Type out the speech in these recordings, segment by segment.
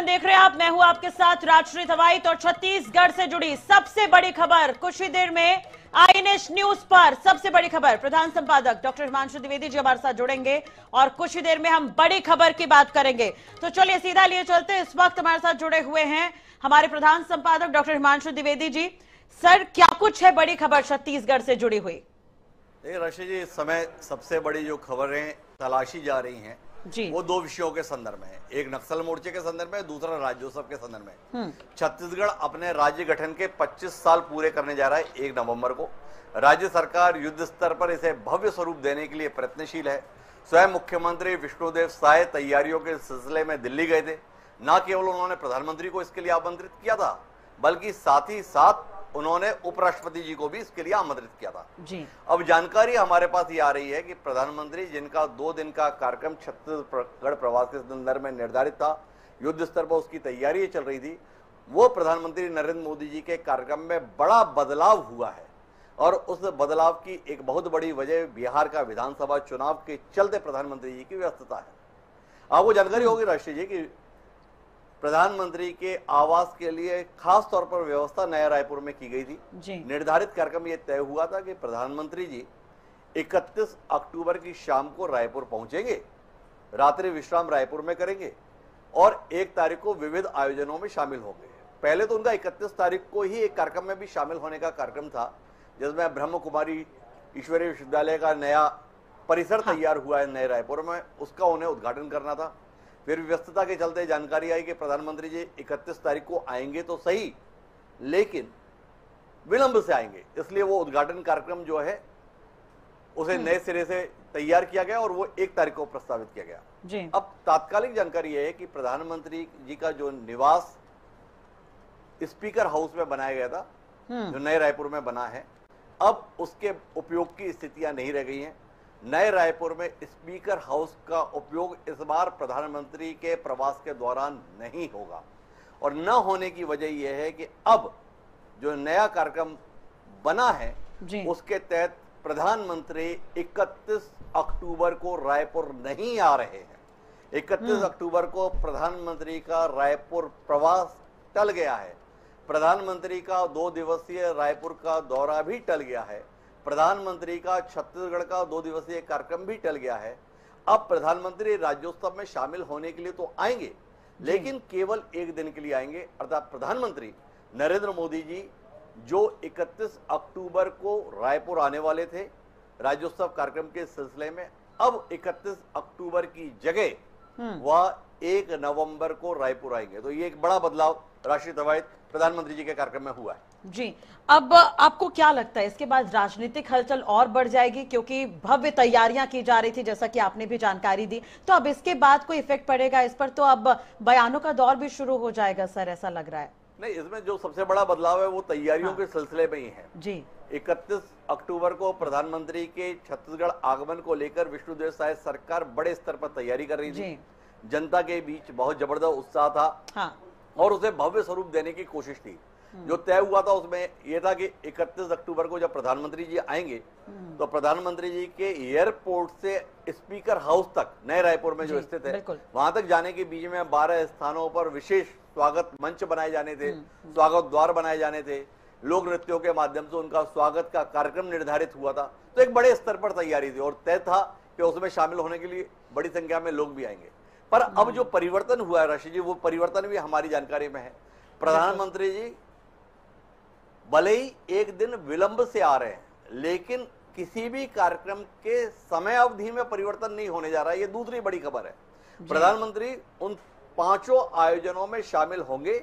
संचालन देख रहे हैं आप, मैं हूं आपके साथ राजश्री थवाइत और छत्तीसगढ़ से जुड़ी सबसे बड़ी खबर कुछ ही देर में आईएनएस न्यूज पर। सबसे बड़ी खबर, प्रधान संपादक डॉक्टर हिमांशु द्विवेदी जी हमारे साथ जुड़ेंगे और कुछ ही देर में हम बड़ी खबर की बात करेंगे। तो चलिए सीधा लिए चलते, इस वक्त हमारे साथ जुड़े हुए हैं हमारे प्रधान संपादक डॉक्टर हिमांशु द्विवेदी जी। सर, क्या कुछ है बड़ी खबर छत्तीसगढ़ से जुड़ी हुई? राशि जी, इस समय सबसे बड़ी जो खबरें तलाशी जा रही हैं जी, वो दो विषयों के संदर्भ में है। एक नक्सल मोर्चे के संदर्भ में, दूसरा राज्योत्सव के संदर्भ में। छत्तीसगढ़ अपने राज्य गठन के 25 साल पूरे करने जा रहा है 1 नवंबर को। राज्य सरकार युद्ध स्तर पर इसे भव्य स्वरूप देने के लिए प्रयत्नशील है। स्वयं मुख्यमंत्री विष्णुदेव साय तैयारियों के सिलसिले में दिल्ली गए थे। न केवल उन्होंने प्रधानमंत्री को इसके लिए आमंत्रित किया था, बल्कि साथ ही साथ उन्होंने उपराष्ट्रपति जी को भी इसके लिए आमंत्रित किया था जी। अब जानकारी हमारे पास ये आ रही है कि प्रधानमंत्री, जिनका 2 दिन का कार्यक्रम छत्तीसगढ़ प्रवास के संदर्भ में निर्धारित था, युद्ध स्तर पर उसकी तैयारी चल रही थी, वो प्रधानमंत्री नरेंद्र मोदी जी के कार्यक्रम में बड़ा बदलाव हुआ है। और उस बदलाव की एक बहुत बड़ी वजह बिहार का विधानसभा चुनाव के चलते प्रधानमंत्री जी की व्यस्तता है। आपको जानकारी होगी राष्ट्रीय जी की प्रधानमंत्री के आवास के लिए खास तौर पर व्यवस्था नया रायपुर में की गई थी। निर्धारित कार्यक्रम यह तय हुआ था कि प्रधानमंत्री जी 31 अक्टूबर की शाम को रायपुर पहुंचेंगे, रात्रि विश्राम रायपुर में करेंगे और 1 तारीख को विविध आयोजनों में शामिल होंगे। पहले तो उनका 31 तारीख को ही एक कार्यक्रम में भी शामिल होने का कार्यक्रम था, जिसमें ब्रह्म कुमारी ईश्वरीय विश्वविद्यालय का नया परिसर तैयार हुआ है नए रायपुर में, उसका उन्हें उद्घाटन करना था। फिर व्यस्तता के चलते जानकारी आई कि प्रधानमंत्री जी 31 तारीख को आएंगे तो सही, लेकिन विलंब से आएंगे, इसलिए वो उद्घाटन कार्यक्रम जो है उसे नए सिरे से तैयार किया गया और वो 1 तारीख को प्रस्तावित किया गया जी। अब तात्कालिक जानकारी यह है कि प्रधानमंत्री जी का जो निवास स्पीकर हाउस में बनाया गया था, जो नए रायपुर में बना है, अब उसके उपयोग की स्थितियां नहीं रह गई हैं। नए रायपुर में स्पीकर हाउस का उपयोग इस बार प्रधानमंत्री के प्रवास के दौरान नहीं होगा और न होने की वजह यह है कि अब जो नया कार्यक्रम बना है उसके तहत प्रधानमंत्री 31 अक्टूबर को रायपुर नहीं आ रहे हैं। 31 अक्टूबर को प्रधानमंत्री का रायपुर प्रवास टल गया है। प्रधानमंत्री का 2 दिवसीय रायपुर का दौरा भी टल गया है। प्रधानमंत्री का छत्तीसगढ़ का 2 दिवसीय कार्यक्रम भी टल गया है। अब प्रधानमंत्री राज्योत्सव में शामिल होने के लिए तो आएंगे, लेकिन केवल 1 दिन के लिए आएंगे। अर्थात प्रधानमंत्री नरेंद्र मोदी जी जो 31 अक्टूबर को रायपुर आने वाले थे राज्योत्सव कार्यक्रम के सिलसिले में, अब 31 अक्टूबर की जगह वह 1 नवंबर को रायपुर आएंगे। तो ये एक बड़ा बदलाव राष्ट्रीय तवायत प्रधानमंत्री जी के कार्यक्रम में हुआ है जी। अब आपको क्या लगता है इसके बाद राजनीतिक हलचल और बढ़ जाएगी, क्योंकि भव्य तैयारियां की जा रही थी जैसा कि आपने भी जानकारी दी, तो अब इसके बाद कोई इफेक्ट पड़ेगा इस पर? तो अब बयानों का दौर भी शुरू हो जाएगा सर, ऐसा लग रहा है। नहीं, इसमें जो सबसे बड़ा बदलाव है वो तैयारियों के सिलसिले में ही है जी। 31 अक्टूबर को प्रधानमंत्री के छत्तीसगढ़ आगमन को लेकर विष्णुदेव साय सरकार बड़े स्तर पर तैयारी कर रही थी। जनता के बीच बहुत जबरदस्त उत्साह था और उसे भव्य स्वरूप देने की कोशिश थी। जो तय हुआ था उसमें यह था कि 31 अक्टूबर को जब प्रधानमंत्री जी आएंगे तो प्रधानमंत्री जी के एयरपोर्ट से स्पीकर हाउस तक नए रायपुर में जो स्थित है वहां तक जाने के बीच में 12 स्थानों पर विशेष स्वागत मंच बनाए जाने थे, स्वागत द्वार बनाए जाने थे, लोक नृत्यों के माध्यम से उनका स्वागत का कार्यक्रम निर्धारित हुआ था। तो एक बड़े स्तर पर तैयारी थी और तय था कि उसमें शामिल होने के लिए बड़ी संख्या में लोग भी आएंगे। पर अब जो परिवर्तन हुआ है ऋषि जी, वो परिवर्तन भी हमारी जानकारी में है। प्रधानमंत्री जी भले ही 1 दिन विलंब से आ रहे हैं, लेकिन किसी भी कार्यक्रम के समय अवधि में परिवर्तन नहीं होने जा रहा है। ये दूसरी बड़ी खबर है। प्रधानमंत्री उन 5 आयोजनों में शामिल होंगे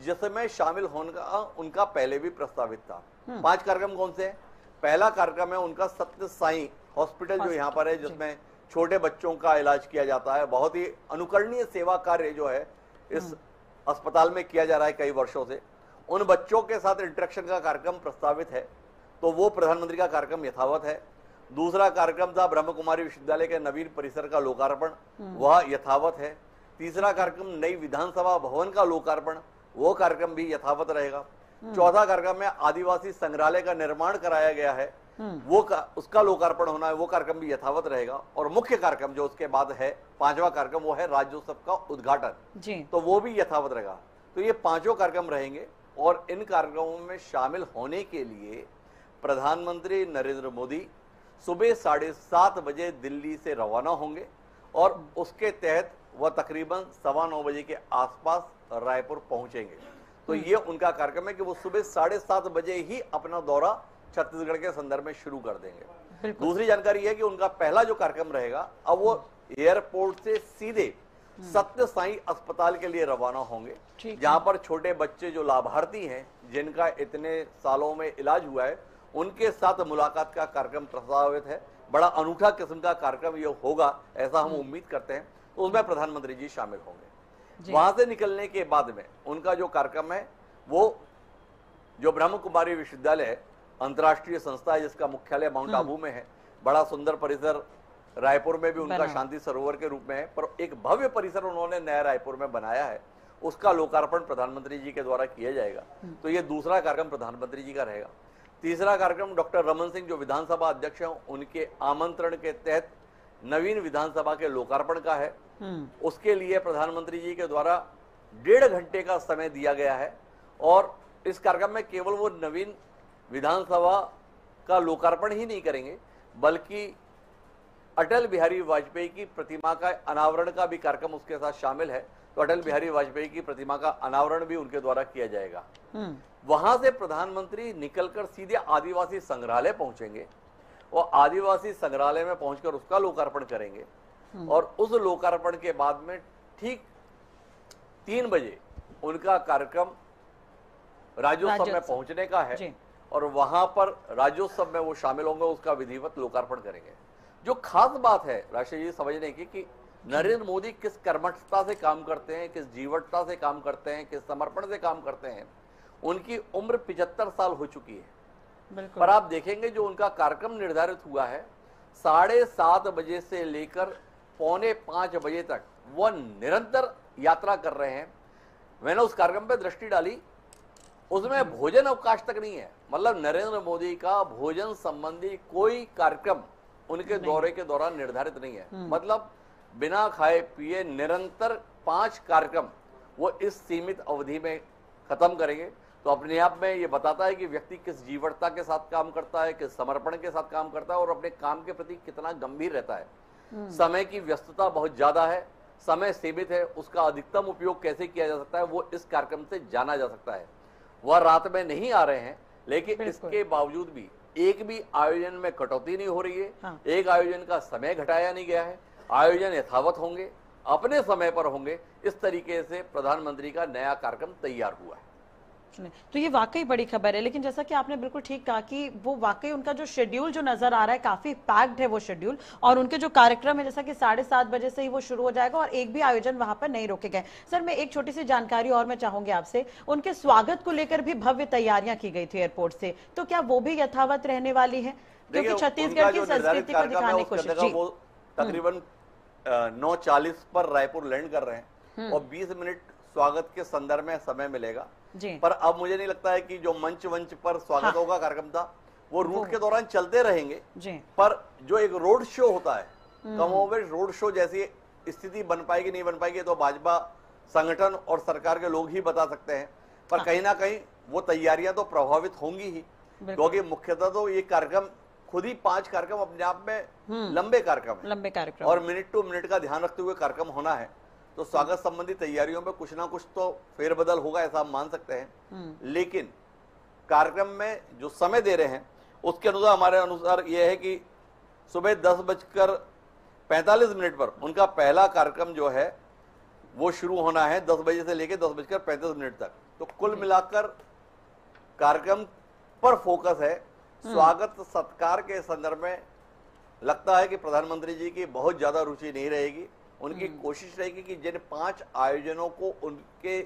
जिसमें शामिल होने का उनका पहले भी प्रस्तावित था। 5 कार्यक्रम कौन से हैं? पहला कार्यक्रम है उनका सत्य साई हॉस्पिटल जो यहाँ पर है, जिसमें छोटे बच्चों का इलाज किया जाता है। बहुत ही अनुकरणीय सेवा कार्य जो है इस अस्पताल में किया जा रहा है कई वर्षों से। उन बच्चों के साथ इंटरेक्शन का कार्यक्रम प्रस्तावित है, तो वो प्रधानमंत्री का कार्यक्रम यथावत है। दूसरा कार्यक्रम था ब्रह्म कुमारी विश्वविद्यालय के नवीन परिसर का लोकार्पण, वह यथावत है। तीसरा कार्यक्रम नई विधानसभा भवन का लोकार्पण, वो कार्यक्रम भी यथावत रहेगा। चौथा कार्यक्रम में आदिवासी संग्रहालय का निर्माण कराया गया है, उसका लोकार्पण होना है, वो कार्यक्रम भी यथावत रहेगा। और मुख्य कार्यक्रम जो उसके बाद है, पांचवा कार्यक्रम, वो है राज्योत्सव का उद्घाटन जी। तो वो भी यथावत रहेगा। तो ये पांचों कार्यक्रम रहेंगे और इन कार्यक्रमों में शामिल होने के लिए प्रधानमंत्री नरेंद्र मोदी सुबह 7:30 बजे दिल्ली से रवाना होंगे और उसके तहत वह तकरीबन 9:15 बजे के आसपास रायपुर पहुंचेंगे। तो ये उनका कार्यक्रम है कि वो सुबह 7:30 बजे ही अपना दौरा छत्तीसगढ़ के संदर्भ में शुरू कर देंगे। दूसरी जानकारी है कि उनका पहला जो कार्यक्रम रहेगा, अब वो एयरपोर्ट से सीधे सत्य साई अस्पताल के लिए रवाना होंगे, जहां पर छोटे बच्चे जो लाभार्थी हैं, जिनका इतने सालों में इलाज हुआ है, उनके साथ मुलाकात का कार्यक्रम प्रस्तावित है। बड़ा अनूठा किस्म का कार्यक्रम ये होगा, ऐसा हम उम्मीद करते हैं। तो उसमें प्रधानमंत्री जी शामिल होंगे। वहां से निकलने के बाद में उनका जो कार्यक्रम है, वो जो ब्रह्म कुमारी विश्वविद्यालय अंतर्राष्ट्रीय संस्था है, जिसका मुख्यालय माउंट आबू में है, बड़ा सुंदर परिसर रायपुर में भी उनका शांति सरोवर के रूप में है, पर एक भव्य परिसर उन्होंने नया रायपुर में बनाया है, उसका लोकार्पण प्रधानमंत्री जी के द्वारा किया जाएगा। तो ये दूसरा कार्यक्रम प्रधानमंत्री जी का रहेगा। तीसरा कार्यक्रम डॉक्टर रमन सिंह जो विधानसभा अध्यक्ष हैं, उनके आमंत्रण के तहत नवीन विधानसभा के लोकार्पण का है। उसके लिए प्रधानमंत्री जी के द्वारा 1.5 घंटे का समय दिया गया है और इस कार्यक्रम में केवल वो नवीन विधानसभा का लोकार्पण ही नहीं करेंगे, बल्कि अटल बिहारी वाजपेयी की प्रतिमा का अनावरण का भी कार्यक्रम उसके साथ शामिल है। तो अटल बिहारी वाजपेयी की प्रतिमा का अनावरण भी उनके द्वारा किया जाएगा। वहां से प्रधानमंत्री निकलकर सीधे आदिवासी संग्रहालय पहुंचेंगे और आदिवासी संग्रहालय में पहुंचकर उसका लोकार्पण करेंगे और उस लोकार्पण के बाद में ठीक 3 बजे उनका कार्यक्रम राज्योत्सव में पहुंचने का है और वहां पर राज्योत्सव में वो शामिल होंगे, उसका विधिवत लोकार्पण करेंगे। जो खास बात है राष्ट्रीय जी समझने की कि नरेंद्र मोदी किस कर्मठता से काम करते हैं, किस जीवटता से काम करते हैं, किस समर्पण से काम करते हैं। उनकी उम्र 75 साल हो चुकी है, पर आप देखेंगे जो उनका कार्यक्रम निर्धारित हुआ है, 7:30 बजे से लेकर 4:45 बजे तक वह निरंतर यात्रा कर रहे हैं। मैंने उस कार्यक्रम पर दृष्टि डाली, उसमें भोजन अवकाश तक नहीं है। मतलब नरेंद्र मोदी का भोजन संबंधी कोई कार्यक्रम उनके दौरे के दौरान निर्धारित नहीं है। मतलब बिना खाए पिए निरंतर 5 कार्यक्रम वो इस सीमित अवधि में खत्म करेंगे। तो अपने आप में ये बताता है कि व्यक्ति किस जीवटता के साथ काम करता है, किस समर्पण के साथ काम करता है और अपने काम के प्रति कितना गंभीर रहता है। समय की व्यस्तता बहुत ज्यादा है, समय सीमित है, उसका अधिकतम उपयोग कैसे किया जा सकता है वो इस कार्यक्रम से जाना जा सकता है। वह रात में नहीं आ रहे हैं, लेकिन इसके बावजूद भी एक भी आयोजन में कटौती नहीं हो रही है। एक आयोजन का समय घटाया नहीं गया है, आयोजन यथावत होंगे, अपने समय पर होंगे। इस तरीके से प्रधानमंत्री का नया कार्यक्रम तैयार हुआ है। तो ये वाकई बड़ी खबर है। लेकिन जैसा कि आपने बिल्कुल ठीक कहा कि वो वाकई उनका जो शेड्यूल जो नजर आ रहा है काफी पैक्ड है वो शेड्यूल, और उनके जो कार्यक्रम है जैसा कि 7:30 बजे से ही वो शुरू हो जाएगा और एक भी आयोजन वहां पर नहीं रोके गए। सर मैं एक छोटी सी जानकारी और मैं चाहूंगी आपसे, उनके स्वागत को लेकर भी भव्य तैयारियां की गई थी एयरपोर्ट से, तो क्या वो भी यथावत रहने वाली है? क्योंकि छत्तीसगढ़ की संस्कृति को दिखाने की कोशिश, तकरीबन 9:40 पर रायपुर लैंड कर रहे हैं और 20 मिनट स्वागत के संदर्भ में समय मिलेगा। पर अब मुझे नहीं लगता है कि जो मंच पर स्वागत होगा कार्यक्रम था वो रूट के दौरान चलते रहेंगे। पर जो एक रोड शो होता है, कमोबेश रोड शो जैसी स्थिति बन पाएगी नहीं बन पाएगी तो भाजपा संगठन और सरकार के लोग ही बता सकते हैं। पर कहीं ना कहीं वो तैयारियां तो प्रभावित होंगी ही, क्योंकि मुख्यतः तो ये कार्यक्रम खुद ही 5 कार्यक्रम अपने आप में लंबे कार्यक्रम और मिनट टू मिनट का ध्यान रखते हुए कार्यक्रम होना है। तो स्वागत संबंधी तैयारियों में कुछ ना कुछ तो फेरबदल होगा, ऐसा हम मान सकते हैं। लेकिन कार्यक्रम में जो समय दे रहे हैं उसके अनुसार हमारे अनुसार यह है कि सुबह 10:45 पर उनका पहला कार्यक्रम जो है वो शुरू होना है, 10 बजे से लेकर 10:35 तक। तो कुल मिलाकर कार्यक्रम पर फोकस है। स्वागत सत्कार के संदर्भ में लगता है कि प्रधानमंत्री जी की बहुत ज्यादा रुचि नहीं रहेगी। उनकी कोशिश रहेगी कि जिन 5 आयोजनों को उनके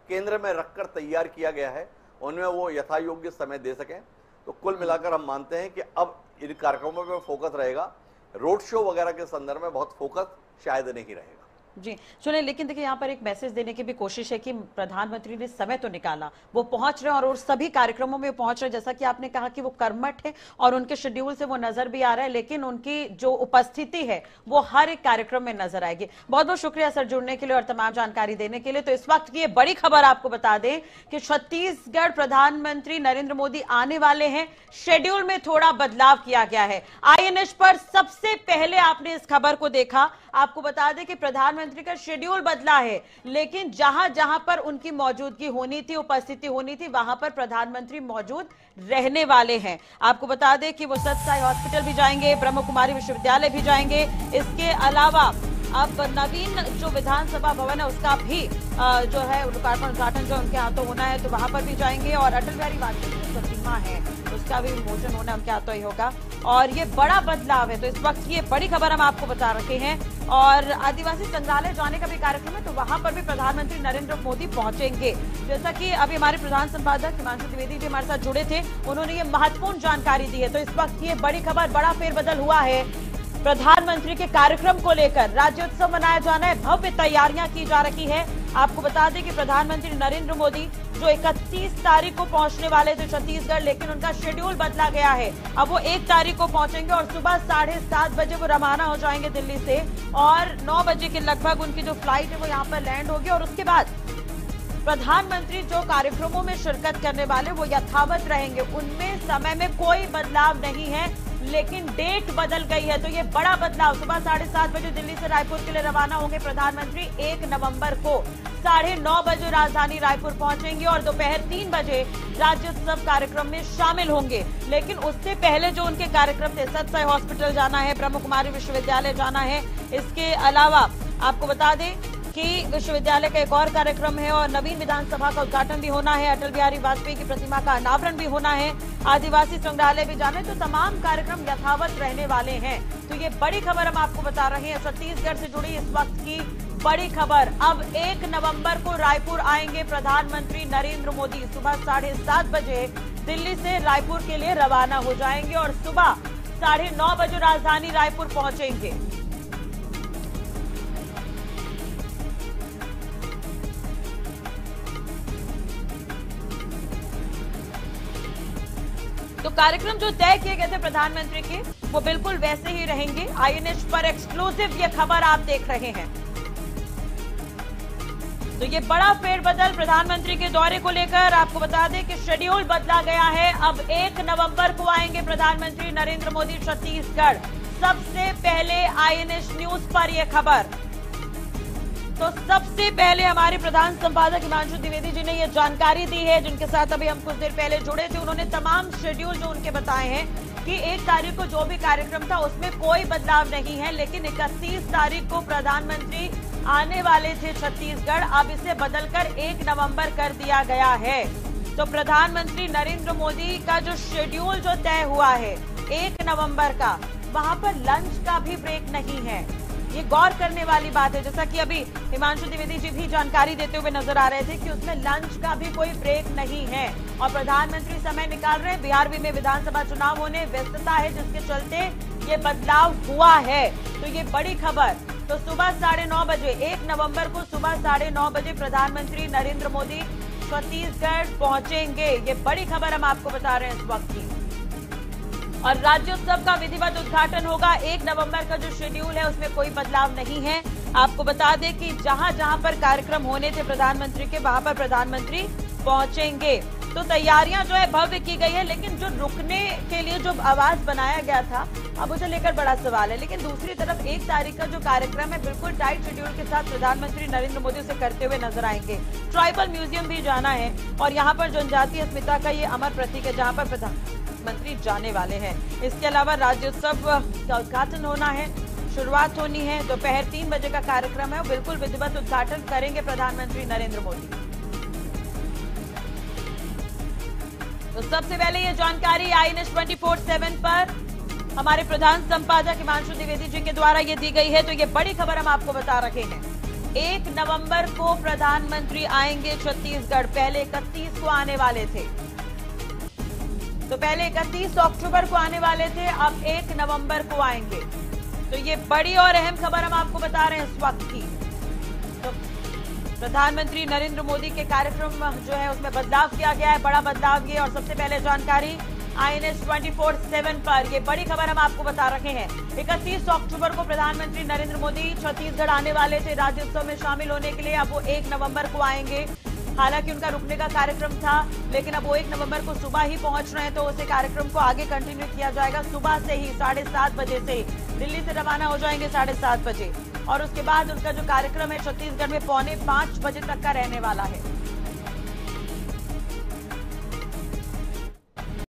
केंद्र में रखकर तैयार किया गया है उनमें वो यथा योग्य समय दे सकें। तो कुल मिलाकर हम मानते हैं कि अब इन कार्यक्रमों में फोकस रहेगा, रोड शो वगैरह के संदर्भ में बहुत फोकस शायद नहीं रहेगा। जी सुने, लेकिन देखिए यहाँ पर एक मैसेज देने की भी कोशिश है कि प्रधानमंत्री ने समय तो निकाला, वो पहुंच रहे हैं और सभी कार्यक्रमों में पहुंच रहे हैं। जैसा कि आपने कहा कि वो कर्मठ है और उनके शेड्यूल से वो नजर भी आ रहा है, लेकिन उनकी जो उपस्थिति है वो हर एक कार्यक्रम में नजर आएगी। बहुत बहुत शुक्रिया सर जुड़ने के लिए और तमाम जानकारी देने के लिए। तो इस वक्त की ये बड़ी खबर आपको बता दें कि छत्तीसगढ़ प्रधानमंत्री नरेंद्र मोदी आने वाले हैं। शेड्यूल में थोड़ा बदलाव किया गया है। INH पर सबसे पहले आपने इस खबर को देखा। आपको बता दें कि प्रधानमंत्री का शेड्यूल बदला है, लेकिन जहां जहां पर उनकी मौजूदगी होनी थी, उपस्थिति होनी थी, वहां पर प्रधानमंत्री मौजूद रहने वाले हैं। आपको बता दें कि वो सत्य साई हॉस्पिटल भी जाएंगे, ब्रह्म कुमारी विश्वविद्यालय भी जाएंगे। इसके अलावा अब नवीन जो विधानसभा भवन है उसका भी जो है लोकार्पण उद्घाटन जो उनके हाथों होना है, तो वहां पर भी जाएंगे। और अटल बिहारी वाजपेयी की प्रतिमा है उसका भी विमोचन होना उनके हाथों ही होगा। और ये बड़ा बदलाव है। तो इस वक्त ये बड़ी खबर हम आपको बता रखे हैं। और आदिवासी संग्रहालय जाने का भी कार्यक्रम है, तो वहां पर भी प्रधानमंत्री नरेंद्र मोदी पहुंचेंगे। जैसा कि अभी हमारे प्रधान संपादक हिमांशु द्विवेदी जी हमारे साथ जुड़े थे, उन्होंने ये महत्वपूर्ण जानकारी दी है। तो इस वक्त ये बड़ी खबर, बड़ा फेरबदल हुआ है प्रधानमंत्री के कार्यक्रम को लेकर। राज्योत्सव मनाया जाना है, भव्य तैयारियां की जा रही है। आपको बता दें कि प्रधानमंत्री नरेंद्र मोदी जो 31 तारीख को पहुंचने वाले थे छत्तीसगढ़, लेकिन उनका शेड्यूल बदला गया है। अब वो 1 तारीख को पहुंचेंगे और सुबह 7:30 बजे वो रवाना हो जाएंगे दिल्ली से, और 9 बजे के लगभग उनकी जो फ्लाइट है वो यहाँ पर लैंड होगी। और उसके बाद प्रधानमंत्री जो कार्यक्रमों में शिरकत करने वाले वो यथावत रहेंगे, उनमें समय में कोई बदलाव नहीं है, लेकिन डेट बदल गई है। तो ये बड़ा बदलाव, सुबह 7:30 बजे दिल्ली से रायपुर के लिए रवाना होंगे प्रधानमंत्री। 1 नवंबर को 9:30 बजे राजधानी रायपुर पहुंचेंगे और दोपहर 3 बजे राज्योत्सव कार्यक्रम में शामिल होंगे। लेकिन उससे पहले जो उनके कार्यक्रम थे, सत्य साई हॉस्पिटल जाना है, ब्रह्म कुमारी विश्वविद्यालय जाना है। इसके अलावा आपको बता दें कि विश्वविद्यालय का एक और कार्यक्रम है और नवीन विधानसभा का उद्घाटन भी होना है। अटल बिहारी वाजपेयी की प्रतिमा का अनावरण भी होना है। आदिवासी संग्रहालय भी जाना है। तो तमाम कार्यक्रम यथावत रहने वाले हैं। तो ये बड़ी खबर हम आपको बता रहे हैं, छत्तीसगढ़ से जुड़ी इस वक्त की बड़ी खबर। अब 1 नवंबर को रायपुर आएंगे प्रधानमंत्री नरेंद्र मोदी। सुबह 7:30 बजे दिल्ली से रायपुर के लिए रवाना हो जाएंगे और सुबह 9:30 बजे राजधानी रायपुर पहुंचेंगे। तो कार्यक्रम जो तय किए गए थे प्रधानमंत्री के, वो बिल्कुल वैसे ही रहेंगे। INH पर एक्सक्लूसिव ये खबर आप देख रहे हैं। तो ये बड़ा फेरबदल प्रधानमंत्री के दौरे को लेकर। आपको बता दें कि शेड्यूल बदला गया है। अब 1 नवंबर को आएंगे प्रधानमंत्री नरेंद्र मोदी छत्तीसगढ़। सबसे पहले INH न्यूज पर यह खबर। तो सबसे पहले हमारे प्रधान संपादक हिमांशु द्विवेदी जी ने यह जानकारी दी है, जिनके साथ अभी हम कुछ देर पहले जुड़े थे। उन्होंने तमाम शेड्यूल जो उनके बताए हैं कि 1 तारीख को जो भी कार्यक्रम था उसमें कोई बदलाव नहीं है, लेकिन 31 तारीख को प्रधानमंत्री आने वाले थे छत्तीसगढ़। अब इसे बदलकर 1 नवंबर कर दिया गया है। तो प्रधानमंत्री नरेंद्र मोदी का जो शेड्यूल जो तय हुआ है 1 नवंबर का, वहां पर लंच का भी ब्रेक नहीं है। ये गौर करने वाली बात है। जैसा कि अभी हिमांशु द्विवेदी जी भी जानकारी देते हुए नजर आ रहे थे कि उसमें लंच का भी कोई ब्रेक नहीं है और प्रधानमंत्री समय निकाल रहे हैं। बिहार में विधानसभा चुनाव होने, व्यस्तता है, जिसके चलते ये बदलाव हुआ है। तो ये बड़ी खबर। तो सुबह 9:30 बजे 1 नवंबर को सुबह 9:30 बजे प्रधानमंत्री नरेंद्र मोदी छत्तीसगढ़ पहुंचेंगे। ये बड़ी खबर हम आपको बता रहे हैं इस वक्त की। और राज्योत्सव का विधिवत उद्घाटन होगा। 1 नवंबर का जो शेड्यूल है उसमें कोई बदलाव नहीं है। आपको बता दें कि जहां जहां पर कार्यक्रम होने थे प्रधानमंत्री के, वहां पर प्रधानमंत्री पहुंचेंगे। तो तैयारियां जो है भव्य की गई है, लेकिन जो रुकने के लिए जो आवाज बनाया गया था, अब उसे लेकर बड़ा सवाल है। लेकिन दूसरी तरफ 1 तारीख का जो कार्यक्रम है बिल्कुल टाइट शेड्यूल के साथ प्रधानमंत्री नरेंद्र मोदी उसे करते हुए नजर आएंगे। ट्राइबल म्यूजियम भी जाना है और यहाँ पर जनजातीय अस्मिता का ये अमर प्रतीक है, जहाँ पर प्रधानमंत्री जाने वाले हैं। इसके अलावा राज्योत्सव का उद्घाटन होना है, शुरुआत होनी है। दोपहर 3 बजे का कार्यक्रम है, बिल्कुल विधिवत उद्घाटन करेंगे प्रधानमंत्री नरेंद्र मोदी। तो सबसे पहले ये जानकारी INH 24/7 पर हमारे प्रधान संपादक हिमांशु द्विवेदी जी के द्वारा ये दी गई है। तो ये बड़ी खबर हम आपको बता रहे हैं। 1 नवंबर को प्रधानमंत्री आएंगे छत्तीसगढ़। पहले 31 को आने वाले थे, तो पहले 31 अक्टूबर को आने वाले थे, अब 1 नवंबर को आएंगे। तो ये बड़ी और अहम खबर हम आपको बता रहे हैं इस वक्त की। प्रधानमंत्री नरेंद्र मोदी के कार्यक्रम जो है उसमें बदलाव किया गया है, बड़ा बदलाव ये। और सबसे पहले जानकारी INS 24/7 पर ये बड़ी खबर हम आपको बता रहे हैं। 31 अक्टूबर को प्रधानमंत्री नरेंद्र मोदी छत्तीसगढ़ आने वाले थे राज्योत्सव में शामिल होने के लिए। अब वो 1 नवंबर को आएंगे। हालांकि उनका रुकने का कार्यक्रम था, लेकिन अब वो 1 नवंबर को सुबह ही पहुंच रहे हैं, तो उसे कार्यक्रम को आगे कंटिन्यू किया जाएगा। सुबह से ही 7:30 बजे से दिल्ली से रवाना हो जाएंगे 7:30 बजे, और उसके बाद उनका जो कार्यक्रम है छत्तीसगढ़ में 4:45 बजे तक का रहने वाला है।